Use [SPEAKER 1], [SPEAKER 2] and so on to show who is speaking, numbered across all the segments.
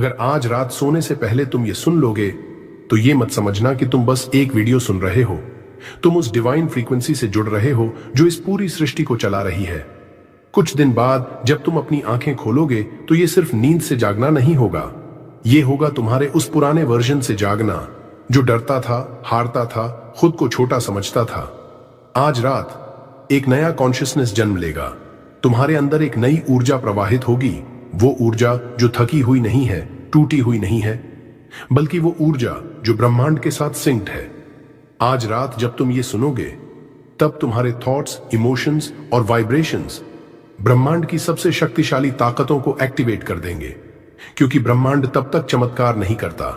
[SPEAKER 1] अगर आज रात सोने से पहले तुम ये सुन लोगे तो ये मत समझना कि तुम बस एक वीडियो सुन रहे हो। तुम उस डिवाइन फ्रीक्वेंसी से जुड़ रहे हो जो इस पूरी सृष्टि को चला रही है। कुछ दिन बाद जब तुम अपनी आंखें खोलोगे तो ये सिर्फ नींद से जागना नहीं होगा, ये होगा तुम्हारे उस पुराने वर्जन से जागना जो डरता था, हारता था, खुद को छोटा समझता था। आज रात एक नया कॉन्शियसनेस जन्म लेगा। तुम्हारे अंदर एक नई ऊर्जा प्रवाहित होगी, वो ऊर्जा जो थकी हुई नहीं है, टूटी हुई नहीं है, बल्कि वो ऊर्जा जो ब्रह्मांड के साथ सिंक्ड है। आज रात जब तुम ये सुनोगे तब तुम्हारे थॉट्स, इमोशंस और वाइब्रेशंस ब्रह्मांड की सबसे शक्तिशाली ताकतों को एक्टिवेट कर देंगे, क्योंकि ब्रह्मांड तब तक चमत्कार नहीं करता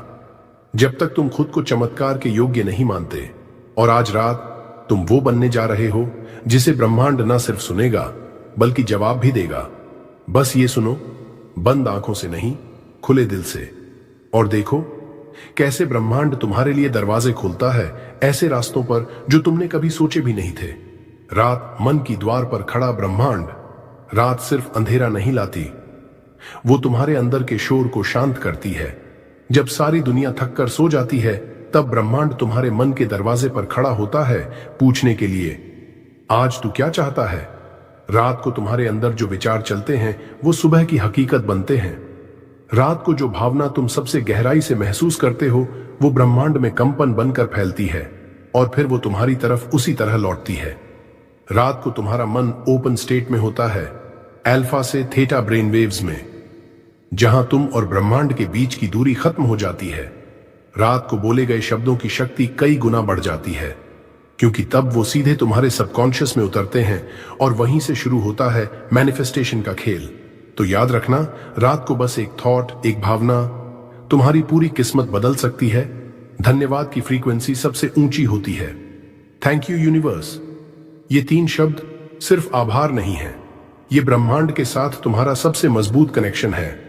[SPEAKER 1] जब तक तुम खुद को चमत्कार के योग्य नहीं मानते। और आज रात तुम वो बनने जा रहे हो जिसे ब्रह्मांड न सिर्फ सुनेगा बल्कि जवाब भी देगा। बस ये सुनो, बंद आंखों से नहीं, खुले दिल से, और देखो कैसे ब्रह्मांड तुम्हारे लिए दरवाजे खोलता है ऐसे रास्तों पर जो तुमने कभी सोचे भी नहीं थे। रात मन की द्वार पर खड़ा ब्रह्मांड, रात सिर्फ अंधेरा नहीं लाती, वो तुम्हारे अंदर के शोर को शांत करती है। जब सारी दुनिया थक कर सो जाती है तब ब्रह्मांड तुम्हारे मन के दरवाजे पर खड़ा होता है पूछने के लिए, आज तू क्या चाहता है। रात को तुम्हारे अंदर जो विचार चलते हैं वो सुबह की हकीकत बनते हैं। रात को जो भावना तुम सबसे गहराई से महसूस करते हो वो ब्रह्मांड में कंपन बनकर फैलती है और फिर वो तुम्हारी तरफ उसी तरह लौटती है। रात को तुम्हारा मन ओपन स्टेट में होता है, अल्फा से थीटा ब्रेन वेव्स में, जहां तुम और ब्रह्मांड के बीच की दूरी खत्म हो जाती है। रात को बोले गए शब्दों की शक्ति कई गुना बढ़ जाती है, क्योंकि तब वो सीधे तुम्हारे सबकॉन्शियस में उतरते हैं और वहीं से शुरू होता है मैनिफेस्टेशन का खेल। तो याद रखना, रात को बस एक थॉट, एक भावना तुम्हारी पूरी किस्मत बदल सकती है। धन्यवाद की फ्रीक्वेंसी सबसे ऊंची होती है। Thank you universe. ये 3 शब्द सिर्फ आभार नहीं है, ये ब्रह्मांड के साथ तुम्हारा सबसे मजबूत कनेक्शन है।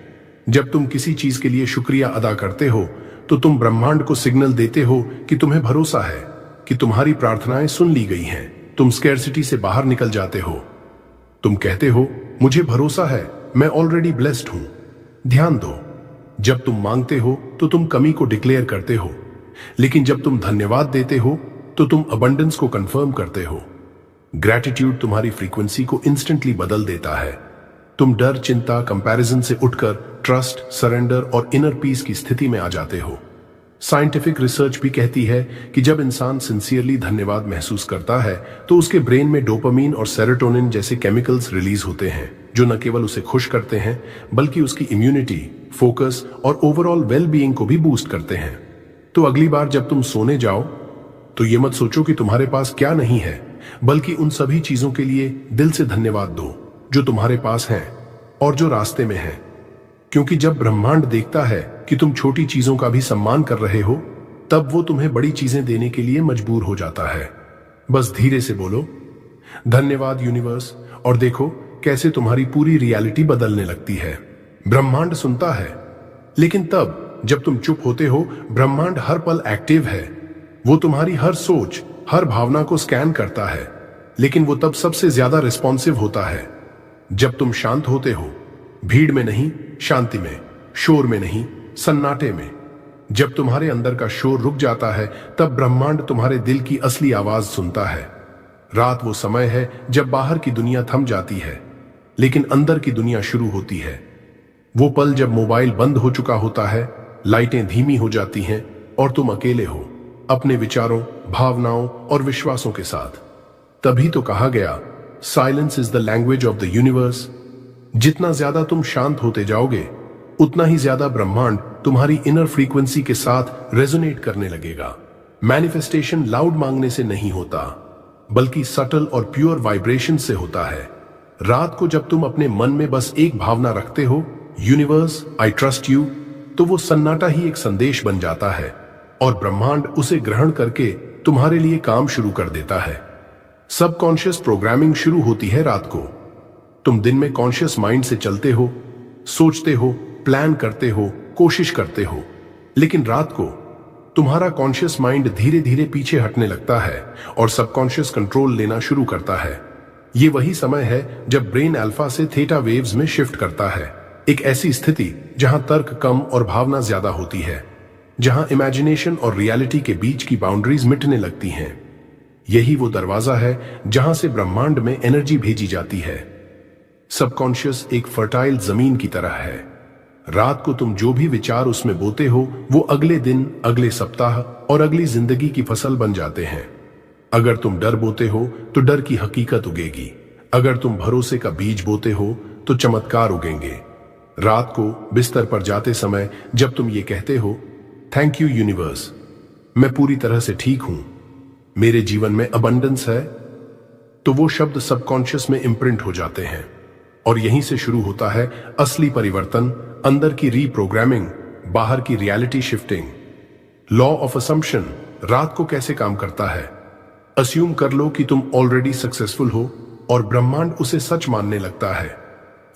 [SPEAKER 1] जब तुम किसी चीज के लिए शुक्रिया अदा करते हो तो तुम ब्रह्मांड को सिग्नल देते हो कि तुम्हें भरोसा है, कि तुम्हारी प्रार्थनाएं सुन ली गई हैं। तुम स्कैर्सिटी से बाहर निकल जाते हो। तुम कहते हो, मुझे भरोसा है, मैं ऑलरेडी ब्लेस्ड हूं। ध्यान दो, जब तुम मांगते हो तो तुम कमी को डिक्लेयर करते हो, लेकिन जब तुम धन्यवाद देते हो तो तुम अबंडेंस को कंफर्म करते हो। ग्रैटिट्यूड तुम्हारी फ्रीक्वेंसी को इंस्टेंटली बदल देता है। तुम डर, चिंता, कंपैरिजन से उठकर ट्रस्ट, सरेंडर और इनर पीस की स्थिति में आ जाते हो। साइंटिफिक रिसर्च भी कहती है कि जब इंसान सिंसियरली धन्यवाद महसूस करता है तो उसके ब्रेन में डोपामीन और सेरोटोनिन जैसे केमिकल्स रिलीज होते हैं, जो न केवल उसे खुश करते हैं बल्कि उसकी इम्यूनिटी, फोकस और ओवरऑल वेल बीइंग को भी बूस्ट करते हैं। तो अगली बार जब तुम सोने जाओ तो ये मत सोचो कि तुम्हारे पास क्या नहीं है, बल्कि उन सभी चीजों के लिए दिल से धन्यवाद दो जो तुम्हारे पास हैं और जो रास्ते में हैं। क्योंकि जब ब्रह्मांड देखता है कि तुम छोटी चीजों का भी सम्मान कर रहे हो, तब वो तुम्हें बड़ी चीजें देने के लिए मजबूर हो जाता है। बस धीरे से बोलो, धन्यवाद यूनिवर्स, और देखो कैसे तुम्हारी पूरी रियलिटी बदलने लगती है। ब्रह्मांड सुनता है, लेकिन तब जब तुम चुप होते हो, ब्रह्मांड हर पल एक्टिव है। वो तुम्हारी हर सोच, हर भावना को स्कैन करता है, लेकिन वो तब सबसे ज्यादा रिस्पॉन्सिव होता है जब तुम शांत होते हो। भीड़ में नहीं, शांति में, शोर में नहीं, सन्नाटे में। जब तुम्हारे अंदर का शोर रुक जाता है तब ब्रह्मांड तुम्हारे दिल की असली आवाज सुनता है। रात वो समय है जब बाहर की दुनिया थम जाती है लेकिन अंदर की दुनिया शुरू होती है। वो पल जब मोबाइल बंद हो चुका होता है, लाइटें धीमी हो जाती हैं और तुम अकेले हो, अपने विचारों, भावनाओं और विश्वासों के साथ। तभी तो कहा गया, silence is the language of the universe. जितना ज्यादा तुम शांत होते जाओगे उतना ही ज्यादा ब्रह्मांड तुम्हारी इनर फ्रीक्वेंसी के साथ रेजोनेट करने लगेगा। मैनिफेस्टेशन लाउड मांगने से नहीं होता, बल्कि सटल और प्योर वाइब्रेशन से होता है। रात को जब तुम अपने मन में बस एक भावना रखते हो, यूनिवर्स आई ट्रस्ट यू, तो वो सन्नाटा ही एक संदेश बन जाता है और ब्रह्मांड उसे ग्रहण करके तुम्हारे लिए काम शुरू कर देता है। सबकॉन्शियस प्रोग्रामिंग शुरू होती है रात को। तुम दिन में कॉन्शियस माइंड से चलते हो, सोचते हो, प्लान करते हो, कोशिश करते हो, लेकिन रात को तुम्हारा कॉन्शियस माइंड धीरे धीरे पीछे हटने लगता है और सबकॉन्शियस कंट्रोल लेना शुरू करता है। ये वही समय है जब ब्रेन अल्फा से थीटा वेव्स में शिफ्ट करता है। एक ऐसी स्थिति जहां तर्क कम और भावना ज्यादा होती है, जहां इमेजिनेशन और रियलिटी के बीच की बाउंड्रीज मिटने लगती हैं। यही वो दरवाजा है जहां से ब्रह्मांड में एनर्जी भेजी जाती है। सबकॉन्शियस एक फर्टाइल जमीन की तरह है। रात को तुम जो भी विचार उसमें बोते हो, वो अगले दिन, अगले सप्ताह और अगली जिंदगी की फसल बन जाते हैं। अगर तुम डर बोते हो तो डर की हकीकत उगेगी। अगर तुम भरोसे का बीज बोते हो तो चमत्कार उगेंगे। रात को बिस्तर पर जाते समय जब तुम ये कहते हो, थैंक यू यूनिवर्स, मैं पूरी तरह से ठीक हूं, मेरे जीवन में अबंडेंस है, तो वो शब्द सबकॉन्शियस में इम्प्रिंट हो जाते हैं और यहीं से शुरू होता है असली परिवर्तन, अंदर की रीप्रोग्रामिंग, बाहर की reality shifting. Law of assumption रात को कैसे काम करता है? अस्यूम कर लो कि तुम ऑलरेडी सक्सेसफुल हो और ब्रह्मांड उसे सच मानने लगता है।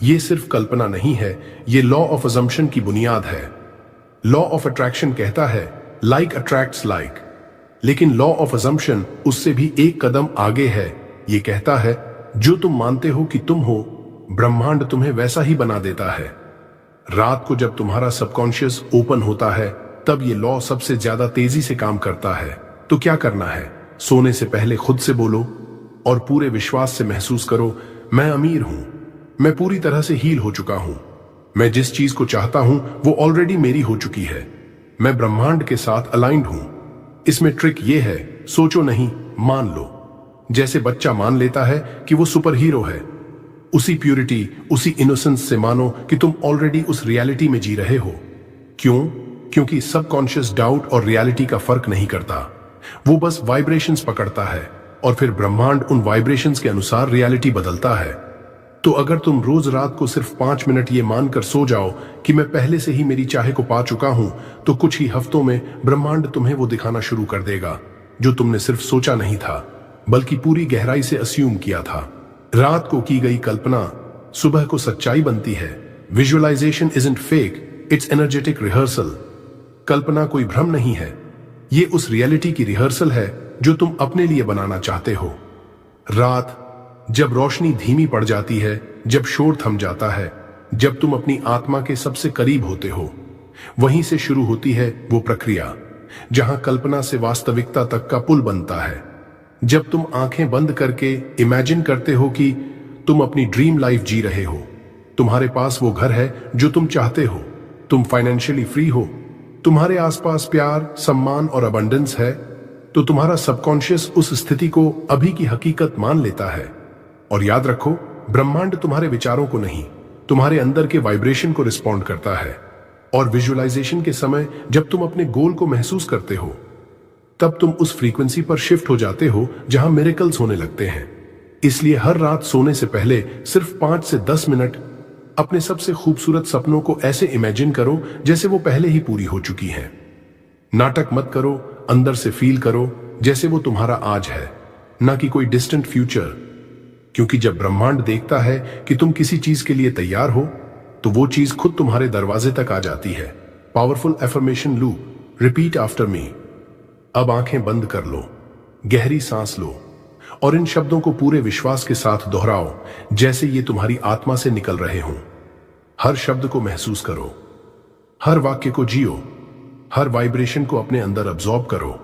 [SPEAKER 1] ये सिर्फ कल्पना नहीं है, ये लॉ ऑफ असम्पशन की बुनियाद है। लॉ ऑफ अट्रैक्शन कहता है लाइक अट्रैक्ट्स लाइक, लेकिन लॉ ऑफ असम्पशन उससे भी एक कदम आगे है। ये कहता है जो तुम मानते हो कि तुम हो, ब्रह्मांड तुम्हें वैसा ही बना देता है। रात को जब तुम्हारा सबकॉन्शियस ओपन होता है, तब ये लॉ सबसे ज्यादा तेजी से काम करता है। तो क्या करना है? सोने से पहले खुद से बोलो और पूरे विश्वास से महसूस करो, मैं अमीर हूं, मैं पूरी तरह से हील हो चुका हूं, मैं जिस चीज को चाहता हूं वो ऑलरेडी मेरी हो चुकी है, मैं ब्रह्मांड के साथ अलाइंड हूं। इसमें ट्रिक ये है, सोचो नहीं, मान लो। जैसे बच्चा मान लेता है कि वो सुपर हीरो है, उसी प्यूरिटी, उसी इनोसेंस से मानो कि तुम ऑलरेडी उस रियलिटी में जी रहे हो। क्यों? क्योंकि सबकॉन्शियस डाउट और रियलिटी का फर्क नहीं करता, वो बस वाइब्रेशंस पकड़ता है और फिर ब्रह्मांड उन वाइब्रेशंस के अनुसार रियलिटी बदलता है। तो अगर तुम रोज रात को सिर्फ 5 मिनट ये मानकर सो जाओ कि मैं पहले से ही मेरी चाहे को पा चुका हूं, तो कुछ ही हफ्तों में ब्रह्मांड तुम्हें वो दिखाना शुरू कर देगा जो तुमने सिर्फ सोचा नहीं था, बल्कि पूरी गहराई से अस्यूम किया था। रात को की गई कल्पना सुबह को सच्चाई बनती है। Visualisation isn't fake, it's energetic rehearsal. कल्पना कोई भ्रम नहीं है, ये उस रियलिटी की रिहर्सल है जो तुम अपने लिए बनाना चाहते हो। रात जब रोशनी धीमी पड़ जाती है, जब शोर थम जाता है, जब तुम अपनी आत्मा के सबसे करीब होते हो, वहीं से शुरू होती है वो प्रक्रिया जहां कल्पना से वास्तविकता तक का पुल बनता है। जब तुम आंखें बंद करके इमेजिन करते हो कि तुम अपनी ड्रीम लाइफ जी रहे हो, तुम्हारे पास वो घर है जो तुम चाहते हो, तुम फाइनेंशियली फ्री हो, तुम्हारे आसपास प्यार, सम्मान और अबंडेंस है, तो तुम्हारा सबकॉन्शियस उस स्थिति को अभी की हकीकत मान लेता है। और याद रखो, ब्रह्मांड तुम्हारे विचारों को नहीं, तुम्हारे अंदर के वाइब्रेशन को रिस्पॉन्ड करता है। और विजुअलाइजेशन के समय जब तुम अपने गोल को महसूस करते हो, तब तुम उस फ्रीक्वेंसी पर शिफ्ट हो जाते हो जहां मिरेकल्स होने लगते हैं। इसलिए हर रात सोने से पहले सिर्फ 5 से 10 मिनट अपने सबसे खूबसूरत सपनों को ऐसे इमेजिन करो जैसे वो पहले ही पूरी हो चुकी हैं। नाटक मत करो, अंदर से फील करो जैसे वो तुम्हारा आज है, ना कि कोई डिस्टेंट फ्यूचर। क्योंकि जब ब्रह्मांड देखता है कि तुम किसी चीज के लिए तैयार हो, तो वो चीज खुद तुम्हारे दरवाजे तक आ जाती है। Powerful affirmation loop, repeat after me. अब आंखें बंद कर लो, गहरी सांस लो और इन शब्दों को पूरे विश्वास के साथ दोहराओ जैसे ये तुम्हारी आत्मा से निकल रहे हों। हर शब्द को महसूस करो, हर वाक्य को जियो, हर वाइब्रेशन को अपने अंदर अब्सॉर्ब करो।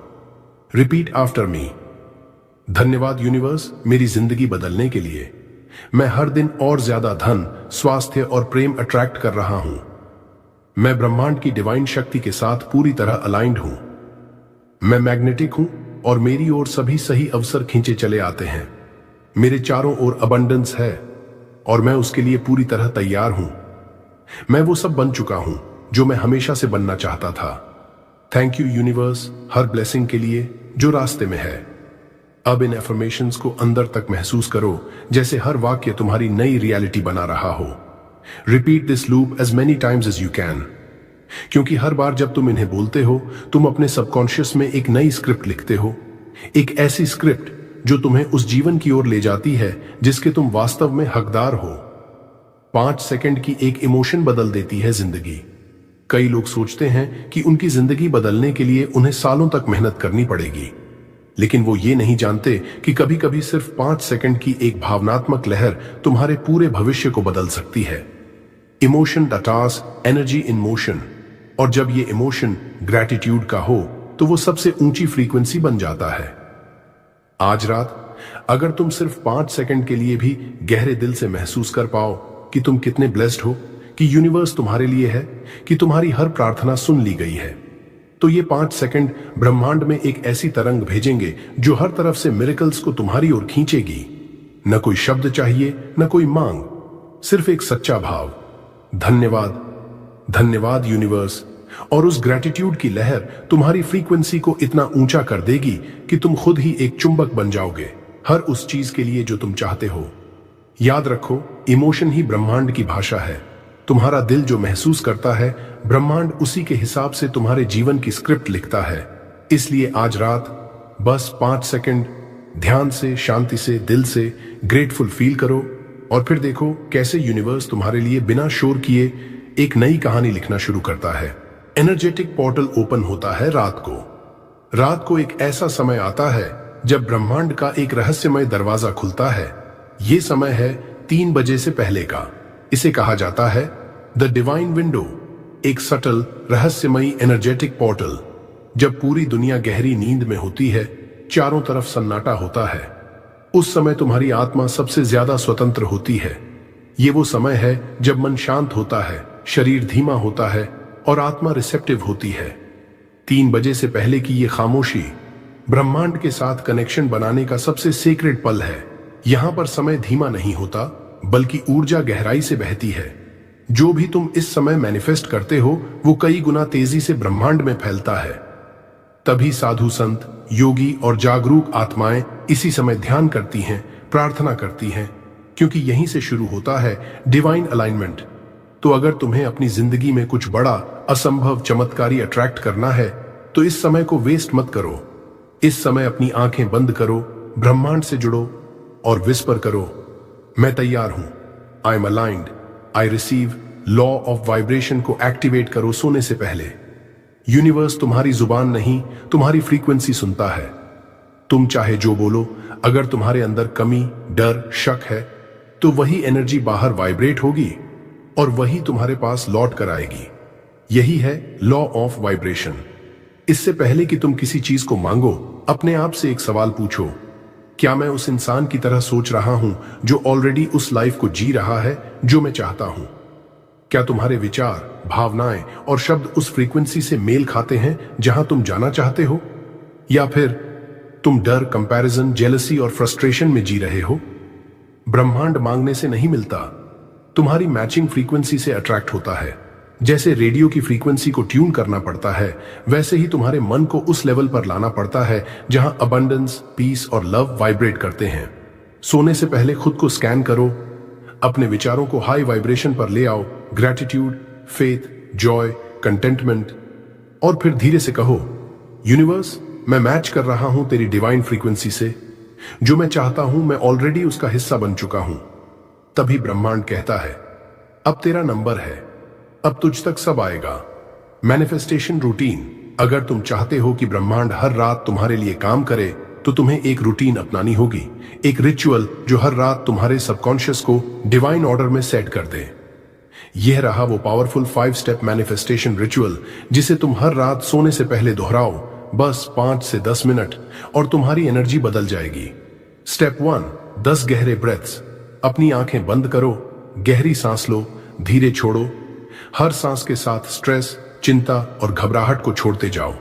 [SPEAKER 1] Repeat after me. धन्यवाद यूनिवर्स, मेरी जिंदगी बदलने के लिए। मैं हर दिन और ज्यादा धन, स्वास्थ्य और प्रेम अट्रैक्ट कर रहा हूं। मैं ब्रह्मांड की डिवाइन शक्ति के साथ पूरी तरह अलाइंड हूं। मैं मैग्नेटिक हूं और मेरी ओर सभी सही अवसर खींचे चले आते हैं। मेरे चारों ओर अबंडेंस है और मैं उसके लिए पूरी तरह तैयार हूं। मैं वो सब बन चुका हूं जो मैं हमेशा से बनना चाहता था। Thank you universe, her blessing के लिए जो रास्ते में है। अब इन एफर्मेशंस को अंदर तक महसूस करो जैसे हर वाक्य तुम्हारी नई रियलिटी बना रहा हो। Repeat this loop as many times as you can, क्योंकि हर बार जब तुम इन्हें बोलते हो, तुम अपने सबकॉन्शियस में एक नई स्क्रिप्ट लिखते हो, एक ऐसी स्क्रिप्ट जो तुम्हें उस जीवन की ओर ले जाती है जिसके तुम वास्तव में हकदार हो। 5 सेकंड की एक इमोशन बदल देती है जिंदगी। कई लोग सोचते हैं कि उनकी जिंदगी बदलने के लिए उन्हें सालों तक मेहनत करनी पड़ेगी, लेकिन वो ये नहीं जानते कि कभी कभी सिर्फ 5 सेकंड की एक भावनात्मक लहर तुम्हारे पूरे भविष्य को बदल सकती है। इमोशन डटास एनर्जी इन मोशन, और जब ये इमोशन ग्रैटिट्यूड का हो तो वो सबसे ऊंची फ्रीक्वेंसी बन जाता है। आज रात अगर तुम सिर्फ 5 सेकंड के लिए भी गहरे दिल से महसूस कर पाओ कि तुम कितने ब्लेस्ड हो, कि यूनिवर्स तुम्हारे लिए है, कि तुम्हारी हर प्रार्थना सुन ली गई है, तो ये 5 सेकंड ब्रह्मांड में एक ऐसी तरंग भेजेंगे जो हर तरफ से मिरेकल्स को तुम्हारी ओर खींचेगी। न कोई शब्द चाहिए, न कोई मांग, सिर्फ एक सच्चा भाव, धन्यवाद, धन्यवाद यूनिवर्स। और उस ग्रैटिट्यूड की लहर तुम्हारी फ्रीक्वेंसी को इतना ऊंचा कर देगी कि तुम खुद ही एक चुंबक बन जाओगे हर उस चीज के लिए जो तुम चाहते हो। याद रखो, इमोशन ही ब्रह्मांड की भाषा है। तुम्हारा दिल जो महसूस करता है, ब्रह्मांड उसी के हिसाब से तुम्हारे जीवन की स्क्रिप्ट लिखता है। इसलिए आज रात बस 5 सेकंड ध्यान से, शांति से, दिल से ग्रेटफुल फील करो और फिर देखो कैसे यूनिवर्स तुम्हारे लिए बिना शोर किए एक नई कहानी लिखना शुरू करता है। एनर्जेटिक पोर्टल ओपन होता है रात को। रात को एक ऐसा समय आता है जब ब्रह्मांड का एक रहस्यमय दरवाजा खुलता है। यह समय है 3 बजे से पहले का। इसे कहा जाता है द डिवाइन विंडो, एक सटल रहस्यमयी एनर्जेटिक पोर्टल। जब पूरी दुनिया गहरी नींद में होती है, चारों तरफ सन्नाटा होता है, उस समय तुम्हारी आत्मा सबसे ज्यादा स्वतंत्र होती है। ये वो समय है जब मन शांत होता है, शरीर धीमा होता है और आत्मा रिसेप्टिव होती है। 3 बजे से पहले की ये खामोशी ब्रह्मांड के साथ कनेक्शन बनाने का सबसे सीक्रेट पल है। यहां पर समय धीमा नहीं होता, बल्कि ऊर्जा गहराई से बहती है। जो भी तुम इस समय मैनिफेस्ट करते हो वो कई गुना तेजी से ब्रह्मांड में फैलता है। तभी साधु संत, योगी और जागरूक आत्माएं इसी समय ध्यान करती हैं, प्रार्थना करती हैं, क्योंकि यहीं से शुरू होता है डिवाइन अलाइनमेंट। तो अगर तुम्हें अपनी जिंदगी में कुछ बड़ा, असंभव, चमत्कारी अट्रैक्ट करना है तो इस समय को वेस्ट मत करो। इस समय अपनी आंखें बंद करो, ब्रह्मांड से जुड़ो और विस्पर करो, मैं तैयार हूं, I am aligned, I receive. Law of vibration को एक्टिवेट करो सोने से पहले। यूनिवर्स तुम्हारी जुबान नहीं, तुम्हारी फ्रीक्वेंसी सुनता है। तुम चाहे जो बोलो, अगर तुम्हारे अंदर कमी, डर, शक है तो वही एनर्जी बाहर वाइब्रेट होगी और वही तुम्हारे पास लौट कर आएगी। यही है लॉ ऑफ वाइब्रेशन। इससे पहले कि तुम किसी चीज को मांगो, अपने आप से एक सवाल पूछो, क्या मैं उस इंसान की तरह सोच रहा हूं जो ऑलरेडी उस लाइफ को जी रहा है जो मैं चाहता हूं? क्या तुम्हारे विचार, भावनाएं और शब्द उस फ्रीक्वेंसी से मेल खाते हैं जहां तुम जाना चाहते हो? या फिर तुम डर, कंपैरिजन, जेलसी और फ्रस्ट्रेशन में जी रहे हो? ब्रह्मांड मांगने से नहीं मिलता, तुम्हारी मैचिंग फ्रीक्वेंसी से अट्रैक्ट होता है। जैसे रेडियो की फ्रीक्वेंसी को ट्यून करना पड़ता है, वैसे ही तुम्हारे मन को उस लेवल पर लाना पड़ता है जहां अबंडेंस, पीस और लव वाइब्रेट करते हैं। सोने से पहले खुद को स्कैन करो, अपने विचारों को हाई वाइब्रेशन पर ले आओ, ग्रैटिट्यूड, फेथ, जॉय, कंटेंटमेंट, और फिर धीरे से कहो, यूनिवर्स, मैं मैच कर रहा हूं तेरी डिवाइन फ्रीक्वेंसी से। जो मैं चाहता हूं मैं ऑलरेडी उसका हिस्सा बन चुका हूं। तभी ब्रह्मांड कहता है, अब तेरा नंबर है, अब तुझ तक सब आएगा। Manifestation routine. अगर तुम चाहते हो कि ब्रह्मांड हर रात तुम्हारे लिए काम करे तो तुम्हें एक रूटीन अपनानी होगी, एक रिचुअल जो हर रात तुम्हारे सबकॉन्शियस को डिवाइन ऑर्डर में सेट कर दे। यह रहा वो पावरफुल 5 स्टेप मैनिफेस्टेशन रिचुअल जिसे तुम हर रात सोने से पहले दोहराओ, बस 5 से 10 मिनट, और तुम्हारी एनर्जी बदल जाएगी। स्टेप 1, 10 गहरे ब्रेथ्स। अपनी आंखें बंद करो, गहरी सांस लो, धीरे छोड़ो। हर सांस के साथ स्ट्रेस, चिंता और घबराहट को छोड़ते जाओ।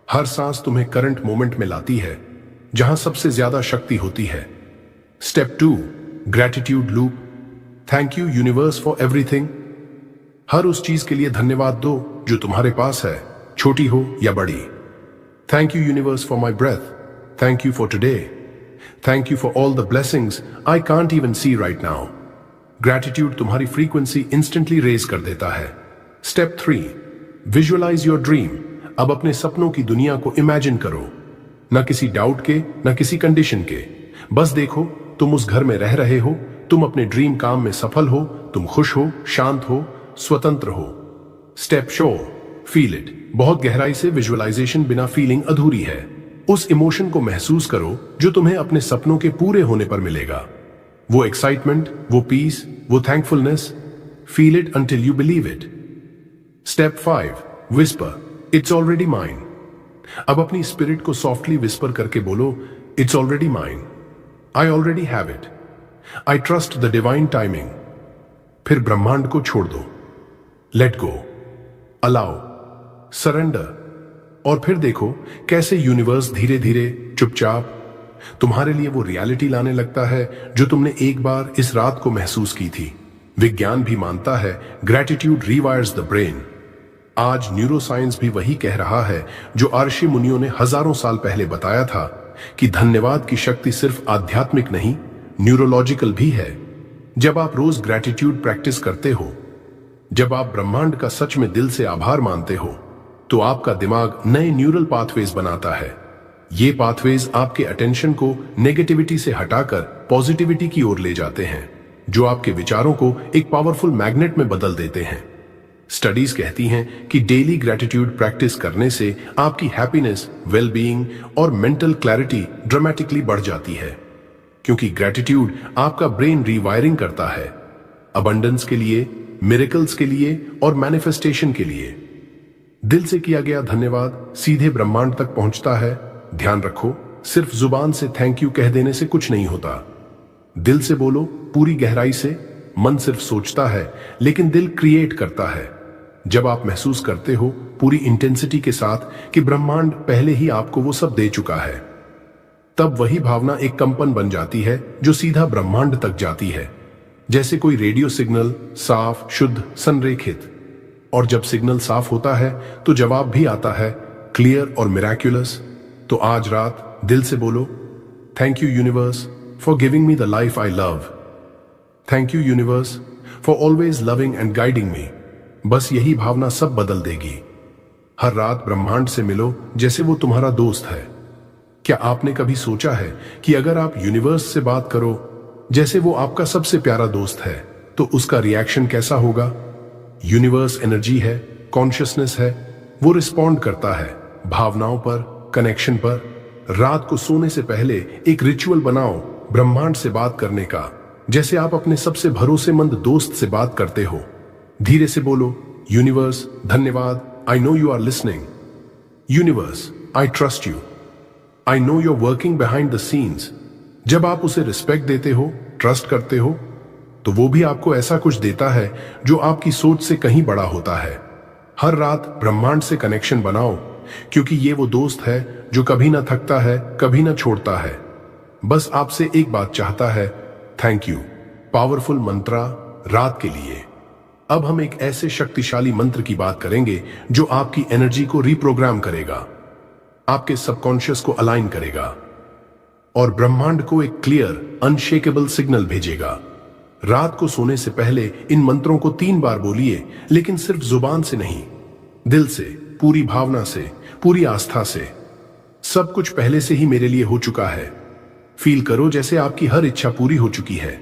[SPEAKER 1] हर सांस तुम्हें करंट मोमेंट में लाती है, जहां सबसे ज्यादा शक्ति होती है। Step 2, gratitude loop. Thank you universe for everything. हर उस चीज के लिए धन्यवाद दो जो तुम्हारे पास है, छोटी हो या बड़ी। Thank you universe for my breath. Thank you for today. Thank you for all the blessings I can't even see right now. Gratitude तुम्हारी फ्रीक्वेंसी इंस्टेंटली रेज कर देता है। Step 3, visualise your dream. अब अपने सपनों की दुनिया को इमेजिन करो, न किसी डाउट के, न किसी कंडीशन के। बस देखो, तुम उस घर में रह रहे हो, तुम अपने ड्रीम काम में सफल हो, तुम खुश हो, शांत हो, स्वतंत्र हो। Step show, feel it. बहुत गहराई से विजुअलाइजेशन बिना फीलिंग अधूरी है। उस इमोशन को महसूस करो जो तुम्हें अपने सपनों के पूरे होने पर मिलेगा। वो एक्साइटमेंट, वो पीस, वो thankfulness. Feel it until you believe it. Step 5. Whisper. It's already mine. अब अपनी स्पिरिट को सॉफ्टली विस्पर करके बोलो, It's already mine. I already have it. I trust the divine timing. फिर ब्रह्मांड को छोड़ दो. Let go. Allow. Surrender. और फिर देखो कैसे यूनिवर्स धीरे धीरे चुपचाप तुम्हारे लिए वो रियलिटी लाने लगता है जो तुमने एक बार इस रात को महसूस की थी. विज्ञान भी मानता है ग्रेटिट्यूड रीवायर्स द ब्रेन. आज न्यूरोसाइंस भी वही कह रहा है जो ऋषि मुनियों ने हजारों साल पहले बताया था कि धन्यवाद की शक्ति सिर्फ आध्यात्मिक नहीं, न्यूरोलॉजिकल भी है. जब आप रोज ग्रेटिट्यूड प्रैक्टिस करते हो, जब आप ब्रह्मांड का सच में दिल से आभार मानते हो, तो आपका दिमाग नए न्यूरल पाथवेज बनाता है. ये पाथवेज आपके अटेंशन को नेगेटिविटी से हटाकर पॉजिटिविटी की ओर ले जाते हैं, जो आपके विचारों को एक पावरफुल मैग्नेट में बदल देते हैं. स्टडीज कहती हैं कि डेली ग्रेटिट्यूड प्रैक्टिस करने से आपकी हैप्पीनेस, वेलबीइंग और मेंटल क्लैरिटी ड्रामेटिकली बढ़ जाती है, क्योंकि ग्रेटिट्यूड आपका ब्रेन रीवायरिंग करता है अबंडेंस के लिए, मिरेकल्स के लिए और मैनिफेस्टेशन के लिए. दिल से किया गया धन्यवाद सीधे ब्रह्मांड तक पहुंचता है. ध्यान रखो, सिर्फ जुबान से थैंक यू कह देने से कुछ नहीं होता. दिल से बोलो, पूरी गहराई से. मन सिर्फ सोचता है, लेकिन दिल क्रिएट करता है. जब आप महसूस करते हो पूरी इंटेंसिटी के साथ कि ब्रह्मांड पहले ही आपको वो सब दे चुका है, तब वही भावना एक कंपन बन जाती है जो सीधा ब्रह्मांड तक जाती है, जैसे कोई रेडियो सिग्नल, साफ, शुद्ध, संरेखित. और जब सिग्नल साफ होता है तो जवाब भी आता है, क्लियर और मिराक्युलस. तो आज रात दिल से बोलो, thank you universe for giving me the life I love. Thank you universe for always loving and guiding मी. बस यही भावना सब बदल देगी. हर रात ब्रह्मांड से मिलो जैसे वो तुम्हारा दोस्त है. क्या आपने कभी सोचा है कि अगर आप यूनिवर्स से बात करो जैसे वो आपका सबसे प्यारा दोस्त है, तो उसका रिएक्शन कैसा होगा? यूनिवर्स एनर्जी है, कॉन्शियसनेस है. वो रिस्पॉन्ड करता है भावनाओं पर, कनेक्शन पर. रात को सोने से पहले एक रिचुअल बनाओ ब्रह्मांड से बात करने का, जैसे आप अपने सबसे भरोसेमंद दोस्त से बात करते हो. धीरे से बोलो, यूनिवर्स धन्यवाद, I know you are listening. Universe I trust you, I know you are working behind the scenes. जब आप उसे रिस्पेक्ट देते हो, ट्रस्ट करते हो, तो वो भी आपको ऐसा कुछ देता है जो आपकी सोच से कहीं बड़ा होता है. हर रात ब्रह्मांड से कनेक्शन बनाओ, क्योंकि ये वो दोस्त है जो कभी ना थकता है, कभी ना छोड़ता है. बस आपसे एक बात चाहता है, थैंक यू. पावरफुल मंत्रा रात के लिए. अब हम एक ऐसे शक्तिशाली मंत्र की बात करेंगे जो आपकी एनर्जी को रिप्रोग्राम करेगा, आपके सबकॉन्शियस को अलाइन करेगा और ब्रह्मांड को एक क्लियर, अनशेकेबल सिग्नल भेजेगा. रात को सोने से पहले इन मंत्रों को 3 बार बोलिए, लेकिन सिर्फ जुबान से नहीं, दिल से, पूरी भावना से, पूरी आस्था से. सब कुछ पहले से ही मेरे लिए हो चुका है. फील करो जैसे आपकी हर इच्छा पूरी हो चुकी है.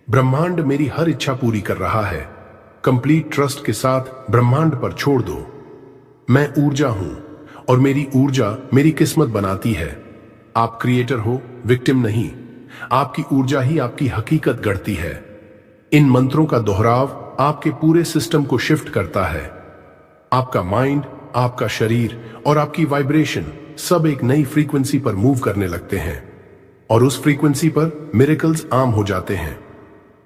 [SPEAKER 1] ब्रह्मांड मेरी हर इच्छा पूरी कर रहा है. कंप्लीट ट्रस्ट के साथ ब्रह्मांड पर छोड़ दो. मैं ऊर्जा हूं और मेरी ऊर्जा मेरी किस्मत बनाती है. आप क्रिएटर हो, विक्टिम नहीं. आपकी ऊर्जा ही आपकी हकीकत गढ़ती है. इन मंत्रों का दोहराव आपके पूरे सिस्टम को शिफ्ट करता है. आपका माइंड, आपका शरीर और आपकी वाइब्रेशन सब एक नई फ्रीक्वेंसी पर मूव करने लगते हैं, और उस फ्रीक्वेंसी पर मिरेकल्स आम हो जाते हैं.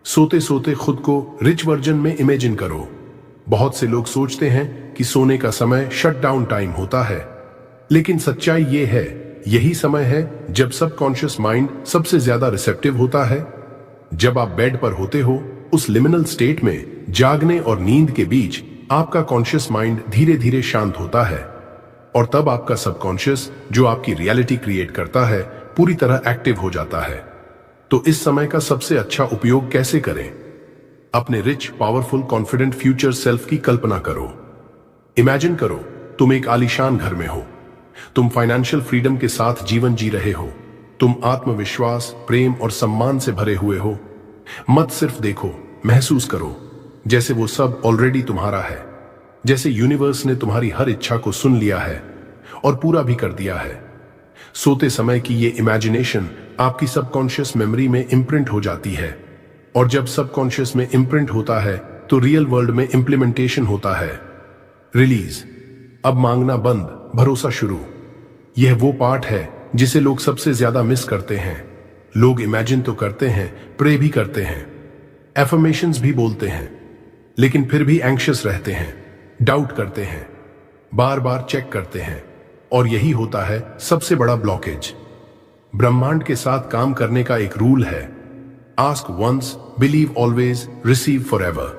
[SPEAKER 1] सोते सोते खुद को रिच वर्जन में इमेजिन करो. बहुत से लोग सोचते हैं कि सोने का समय शट डाउन टाइम होता है, लेकिन सच्चाई ये है, यही समय है जब सबकॉन्शियस माइंड सबसे ज्यादा रिसेप्टिव होता है. जब आप बेड पर होते हो, उस लिमिनल स्टेट में, जागने और नींद के बीच, आपका कॉन्शियस माइंड धीरे धीरे शांत होता है, और तब आपका सबकॉन्शियस, जो आपकी रियलिटी क्रिएट करता है, पूरी तरह एक्टिव हो जाता है. तो इस समय का सबसे अच्छा उपयोग कैसे करें? अपने rich, powerful, confident future self की कल्पना करो. इमेजिन करो तुम एक आलीशान घर में हो. तुम फाइनेंशियल फ्रीडम के साथ जीवन जी रहे हो. तुम आत्मविश्वास, प्रेम और सम्मान से भरे हुए हो. मत सिर्फ देखो, महसूस करो जैसे वो सब ऑलरेडी तुम्हारा है. जैसे यूनिवर्स ने तुम्हारी हर इच्छा को सुन लिया है और पूरा भी कर दिया है. सोते समय की ये इमेजिनेशन आपकी सबकॉन्शियस मेमोरी में इम्प्रिंट हो जाती है, और जब सबकॉन्शियस में इम्प्रिंट होता है तो रियल वर्ल्ड में इंप्लीमेंटेशन होता है। रिलीज, अब मांगना बंद, भरोसा शुरू। यह वो पार्ट है जिसे लोग सबसे ज्यादा मिस करते हैं। लोग इमेजिन तो करते हैं, प्रे भी करते हैं, एफर्मेशंस भी बोलते हैं, लेकिन फिर भी एंग्शियस रहते हैं, डाउट करते हैं, बार बार चेक करते हैं, और यही होता है सबसे बड़ा ब्लॉकेज। ब्रह्मांड के साथ काम करने का एक रूल है, ask once, believe always, receive forever.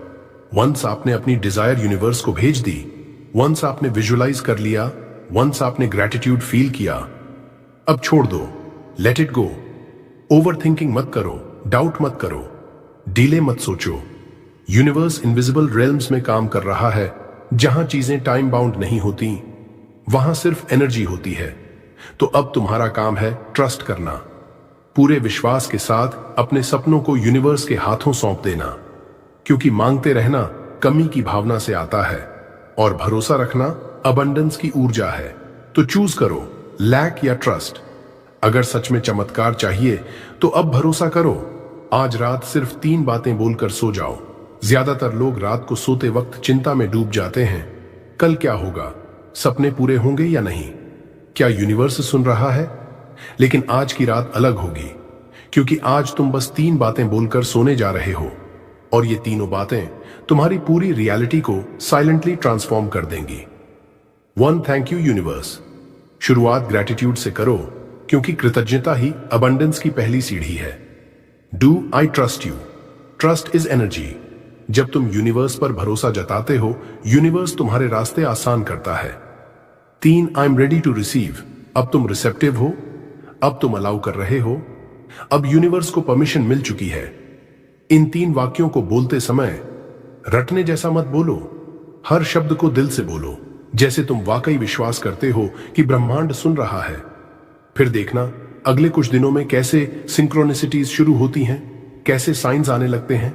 [SPEAKER 1] Once आपने अपनी डिजायर यूनिवर्स को भेज दी, वंस आपने विजुअलाइज कर लिया, वंस आपने ग्रेटिट्यूड फील किया, अब छोड़ दो, let it go. Over thinking मत करो, डाउट मत करो, डिले मत सोचो। यूनिवर्स इनविजिबल रेल्म्स में काम कर रहा है, जहां चीजें टाइम बाउंड नहीं होती, वहां सिर्फ एनर्जी होती है। तो अब तुम्हारा काम है ट्रस्ट करना, पूरे विश्वास के साथ अपने सपनों को यूनिवर्स के हाथों सौंप देना, क्योंकि मांगते रहना कमी की भावना से आता है और भरोसा रखना अबंडेंस की ऊर्जा है। तो चूज करो, लैक या ट्रस्ट। अगर सच में चमत्कार चाहिए तो अब भरोसा करो। आज रात सिर्फ 3 बातें बोलकर सो जाओ। ज्यादातर लोग रात को सोते वक्त चिंता में डूब जाते हैं, कल क्या होगा, सपने पूरे होंगे या नहीं, क्या यूनिवर्स सुन रहा है। लेकिन आज की रात अलग होगी, क्योंकि आज तुम बस 3 बातें बोलकर सोने जा रहे हो, और ये तीनों बातें तुम्हारी पूरी रियलिटी को साइलेंटली ट्रांसफॉर्म कर देंगी। 1, थैंक यू यूनिवर्स। शुरुआत ग्रेटिट्यूड से करो, क्योंकि कृतज्ञता ही अबंडेंस की पहली सीढ़ी है। Do I trust you. Trust is energy. जब तुम यूनिवर्स पर भरोसा जताते हो, यूनिवर्स तुम्हारे रास्ते आसान करता है। 3, I am ready to receive. अब तुम रिसेप्टिव हो, अब तुम अलाउ कर रहे हो, अब यूनिवर्स को परमिशन मिल चुकी है। इन 3 वाक्यों को बोलते समय रटने जैसा मत बोलो, हर शब्द को दिल से बोलो, जैसे तुम वाकई विश्वास करते हो कि ब्रह्मांड सुन रहा है। फिर देखना अगले कुछ दिनों में कैसे सिंक्रोनिसिटीज शुरू होती हैं, कैसे साइंस आने लगते हैं,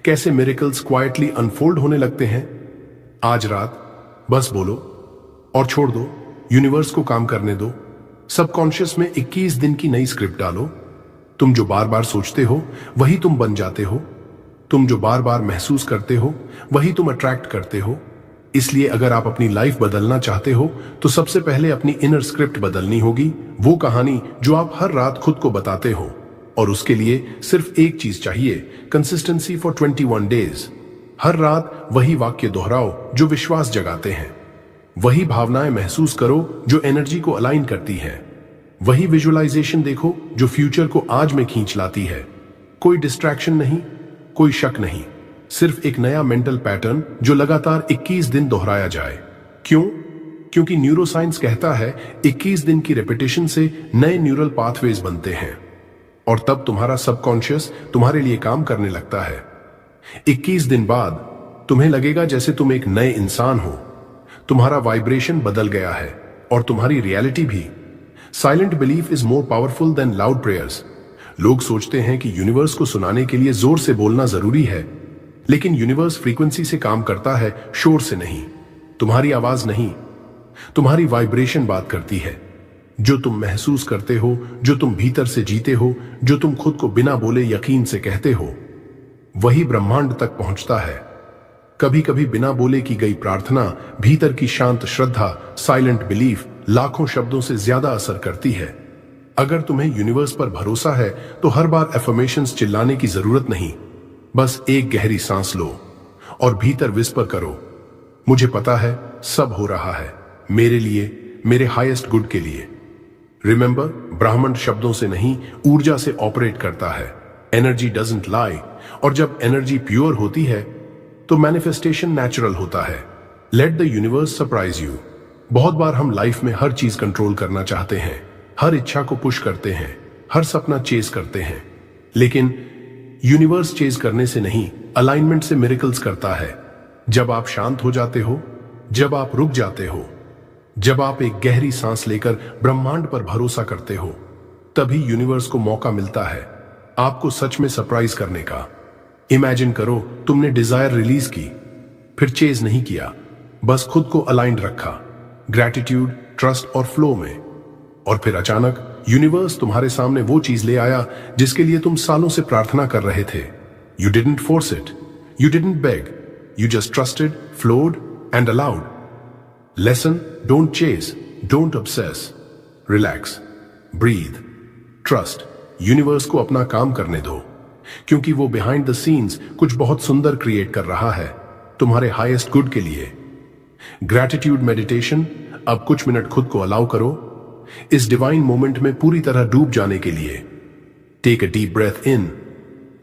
[SPEAKER 1] कैसे मिरेकल्स क्वाइटली अनफोल्ड होने लगते हैं। आज रात बस बोलो और छोड़ दो, यूनिवर्स को काम करने दो। सबकॉन्शियस में 21 दिन की नई स्क्रिप्ट डालो। तुम जो बार बार सोचते हो वही तुम बन जाते हो, तुम जो बार बार महसूस करते हो वही तुम अट्रैक्ट करते हो। इसलिए अगर आप अपनी लाइफ बदलना चाहते हो तो सबसे पहले अपनी इनर स्क्रिप्ट बदलनी होगी, वो कहानी जो आप हर रात खुद को बताते हो। और उसके लिए सिर्फ एक चीज चाहिए, कंसिस्टेंसी फॉर 21 डेज। हर रात वही वाक्य दोहराओ जो विश्वास जगाते हैं, वही भावनाएं महसूस करो जो एनर्जी को अलाइन करती है, वही विजुअलाइजेशन देखो जो फ्यूचर को आज में खींच लाती है। कोई डिस्ट्रैक्शन नहीं, कोई शक नहीं, सिर्फ एक नया मेंटल पैटर्न जो लगातार 21 दिन दोहराया जाए। क्यों? क्योंकि न्यूरोसाइंस कहता है 21 दिन की रेपिटेशन से नए न्यूरल पाथवेज बनते हैं, और तब तुम्हारा सबकॉन्शियस तुम्हारे लिए काम करने लगता है। 21 दिन बाद तुम्हें लगेगा जैसे तुम एक नए इंसान हो, तुम्हारा वाइब्रेशन बदल गया है और तुम्हारी रियलिटी भी। Silent belief is more powerful than loud prayers. लोग सोचते हैं कि यूनिवर्स को सुनाने के लिए जोर से बोलना जरूरी है, लेकिन यूनिवर्स फ्रीक्वेंसी से काम करता है, शोर से नहीं। तुम्हारी आवाज नहीं, तुम्हारी वाइब्रेशन बात करती है। जो तुम महसूस करते हो, जो तुम भीतर से जीते हो, जो तुम खुद को बिना बोले यकीन से कहते हो, वही ब्रह्मांड तक पहुंचता है। कभी कभी बिना बोले की गई प्रार्थना, भीतर की शांत श्रद्धा, साइलेंट बिलीफ लाखों शब्दों से ज्यादा असर करती है। अगर तुम्हें यूनिवर्स पर भरोसा है तो हर बार एफर्मेशंस चिल्लाने की जरूरत नहीं, बस एक गहरी सांस लो और भीतर विस्पर करो, मुझे पता है सब हो रहा है मेरे लिए, मेरे हाईएस्ट गुड के लिए। रिमेंबर, ब्राह्मण शब्दों से नहीं, ऊर्जा से ऑपरेट करता है। एनर्जी डजंट लाई, और जब एनर्जी प्योर होती है तो मैनिफेस्टेशन नेचुरल होता है। Let the universe surprise you. बहुत बार हम लाइफ में हर चीज कंट्रोल करना चाहते हैं, हर इच्छा को पुश करते हैं, हर सपना चेज करते हैं, लेकिन यूनिवर्स चेज करने से नहीं, अलाइनमेंट से मिरेकल्स करता है। जब आप शांत हो जाते हो, जब आप रुक जाते हो, जब आप एक गहरी सांस लेकर ब्रह्मांड पर भरोसा करते हो, तभी यूनिवर्स को मौका मिलता है आपको सच में सरप्राइज करने का। इमेजिन करो तुमने डिजायर रिलीज की, फिर चेज नहीं किया, बस खुद को अलाइंड रखा ग्रैटिट्यूड, ट्रस्ट और फ्लो में, और फिर अचानक यूनिवर्स तुम्हारे सामने वो चीज ले आया जिसके लिए तुम सालों से प्रार्थना कर रहे थे। You didn't force it, you didn't beg, You just trusted, flowed, and allowed. Lesson: don't chase, don't obsess. Relax, breathe, trust. Universe को अपना काम करने दो, क्योंकि वो बिहाइंड द सीन्स कुछ बहुत सुंदर क्रिएट कर रहा है तुम्हारे हाईएस्ट गुड के लिए। Gratitude meditation. अब कुछ मिनट खुद को अलाउ करो इस डिवाइन मोमेंट में पूरी तरह डूब जाने के लिए। Take a deep breath in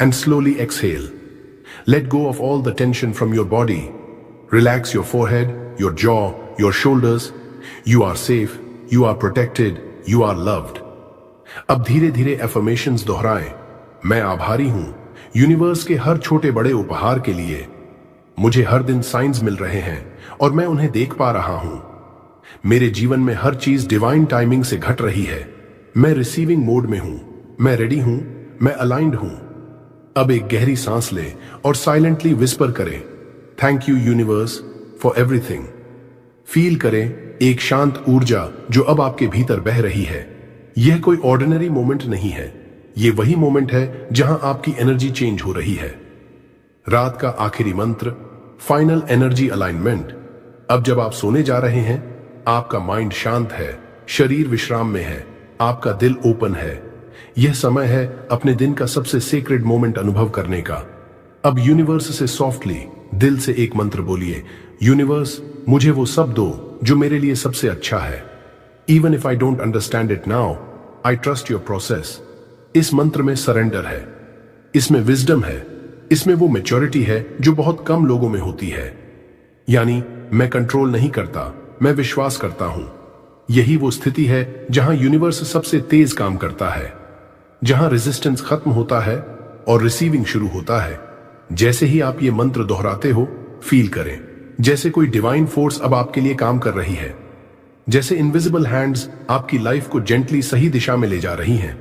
[SPEAKER 1] and slowly exhale. Let go of all the tension from your body. Relax your forehead, your jaw, your shoulders. You are safe, you are protected, you are loved. अब धीरे धीरे affirmations दोहराएं। मैं आभारी हूं universe के हर छोटे बड़े उपहार के लिए। मुझे हर दिन साइंस मिल रहे हैं और मैं उन्हें देख पा रहा हूं। मेरे जीवन में हर चीज डिवाइन टाइमिंग से घट रही है। मैं रिसीविंग मोड में हूं, मैं रेडी हूं, मैं अलाइंड हूं। अब एक गहरी सांस लें और साइलेंटली विस्पर करें, thank you universe for everything. Feel करें एक शांत ऊर्जा जो अब आपके भीतर बह रही है। यह कोई ऑर्डिनरी मोमेंट नहीं है, यह वही मोमेंट है जहां आपकी एनर्जी चेंज हो रही है। रात का आखिरी मंत्र, फाइनल एनर्जी अलाइनमेंट। अब जब आप सोने जा रहे हैं, आपका माइंड शांत है, शरीर विश्राम में है, आपका दिल ओपन है। यह समय है अपने दिन का सबसे सीक्रेट मोमेंट अनुभव करने का। अब यूनिवर्स से सॉफ्टली दिल से एक मंत्र बोलिए, यूनिवर्स मुझे वो सब दो जो मेरे लिए सबसे अच्छा है। Even if I don't understand it now, I trust your process. इस मंत्र में सरेंडर है, इसमें विजडम है, इसमें वो मैच्योरिटी है जो बहुत कम लोगों में होती है। यानी मैं कंट्रोल नहीं करता, मैं विश्वास करता हूं। यही वो स्थिति है जहां यूनिवर्स सबसे तेज काम करता है, जहां रेजिस्टेंस खत्म होता है और रिसीविंग शुरू होता है। जैसे ही आप ये मंत्र दोहराते हो, फील करें जैसे कोई डिवाइन फोर्स अब आपके लिए काम कर रही है, जैसे इनविजिबल हैंड्स आपकी लाइफ को जेंटली सही दिशा में ले जा रही हैं,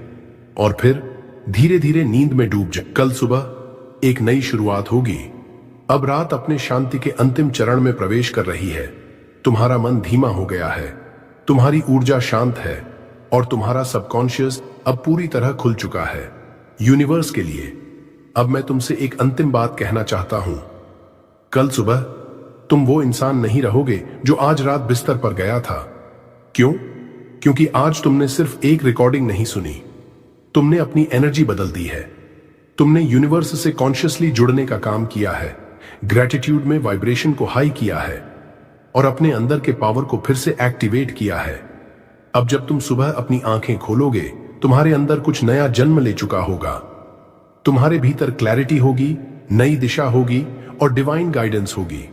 [SPEAKER 1] और फिर धीरे धीरे नींद में डूब जाए। कल सुबह एक नई शुरुआत होगी। अब रात अपने शांति के अंतिम चरण में प्रवेश कर रही है। तुम्हारा मन धीमा हो गया है, तुम्हारी ऊर्जा शांत है और तुम्हारा सबकॉन्शियस अब पूरी तरह खुल चुका है यूनिवर्स के लिए। अब मैं तुमसे एक अंतिम बात कहना चाहता हूं। कल सुबह तुम वो इंसान नहीं रहोगे जो आज रात बिस्तर पर गया था। क्यों? क्योंकि आज तुमने सिर्फ एक रिकॉर्डिंग नहीं सुनी, तुमने अपनी एनर्जी बदल दी है। तुमने यूनिवर्स से कॉन्शियसली जुड़ने का काम किया है, ग्रैटिट्यूड में वाइब्रेशन को हाई किया है और अपने अंदर के पावर को फिर से एक्टिवेट किया है। अब जब तुम सुबह अपनी आंखें खोलोगे, तुम्हारे अंदर कुछ नया जन्म ले चुका होगा। तुम्हारे भीतर क्लैरिटी होगी, नई दिशा होगी और डिवाइन गाइडेंस होगी।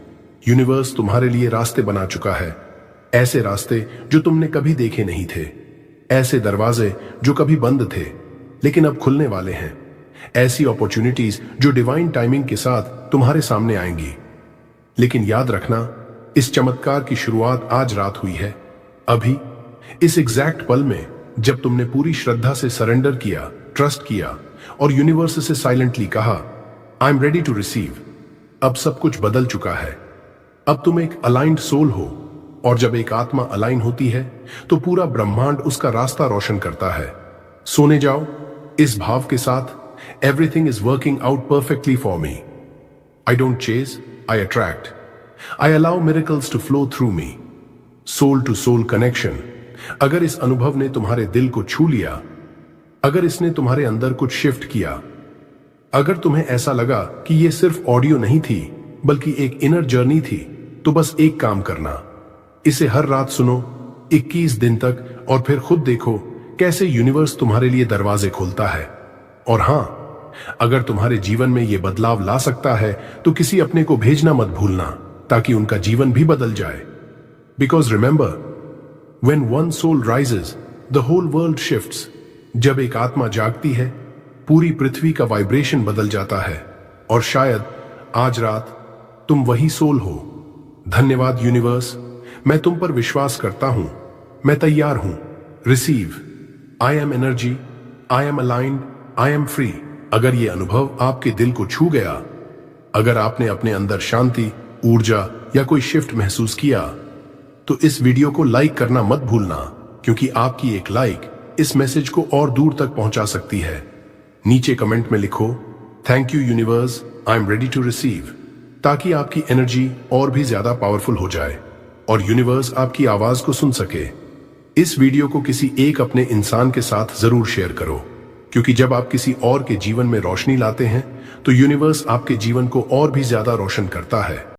[SPEAKER 1] यूनिवर्स तुम्हारे लिए रास्ते बना चुका है, ऐसे रास्ते जो तुमने कभी देखे नहीं थे, ऐसे दरवाजे जो कभी बंद थे लेकिन अब खुलने वाले हैं, ऐसी अपॉर्चुनिटीज जो डिवाइन टाइमिंग के साथ तुम्हारे सामने आएंगी। लेकिन याद रखना, इस चमत्कार की शुरुआत आज रात हुई है। अभी इस एग्जैक्ट पल में जब तुमने पूरी श्रद्धा से सरेंडर किया, ट्रस्ट किया और यूनिवर्स से साइलेंटली कहा, I am ready to receive, अब सब कुछ बदल चुका है। अब तुम एक अलाइंड सोल हो और जब एक आत्मा अलाइन होती है तो पूरा ब्रह्मांड उसका रास्ता रोशन करता है। सोने जाओ इस भाव के साथ, everything is working out perfectly for me. I don't chase, I attract. I allow miracles to flow through me. Soul to soul connection. अगर इस अनुभव ने तुम्हारे दिल को छू लिया, अगर इसने तुम्हारे अंदर कुछ शिफ्ट किया, अगर तुम्हें ऐसा लगा कि यह सिर्फ ऑडियो नहीं थी बल्कि एक इनर जर्नी थी, तो बस एक काम करना, इसे हर रात सुनो 21 दिन तक और फिर खुद देखो कैसे यूनिवर्स तुम्हारे लिए दरवाजे खोलता है। और हां, अगर तुम्हारे जीवन में यह बदलाव ला सकता है तो किसी अपने को भेजना मत भूलना ताकि उनका जीवन भी बदल जाए। Because remember, when one soul rises the whole world shifts. जब एक आत्मा जागती है, पूरी पृथ्वी का वाइब्रेशन बदल जाता है। और शायद आज रात तुम वही सोल हो। धन्यवाद यूनिवर्स, मैं तुम पर विश्वास करता हूं, मैं तैयार हूं। Receive. I am energy, I am aligned, I am free. अगर ये अनुभव आपके दिल को छू गया, अगर आपने अपने अंदर शांति, ऊर्जा या कोई शिफ्ट महसूस किया, तो इस वीडियो को लाइक करना मत भूलना, क्योंकि आपकी एक लाइक इस मैसेज को और दूर तक पहुंचा सकती है। नीचे कमेंट में लिखो, thank you universe, I am ready to receive. ताकि आपकी एनर्जी और भी ज्यादा पावरफुल हो जाए और यूनिवर्स आपकी आवाज को सुन सके। इस वीडियो को किसी एक अपने इंसान के साथ जरूर शेयर करो, क्योंकि जब आप किसी और के जीवन में रोशनी लाते हैं तो यूनिवर्स आपके जीवन को और भी ज्यादा रोशन करता है।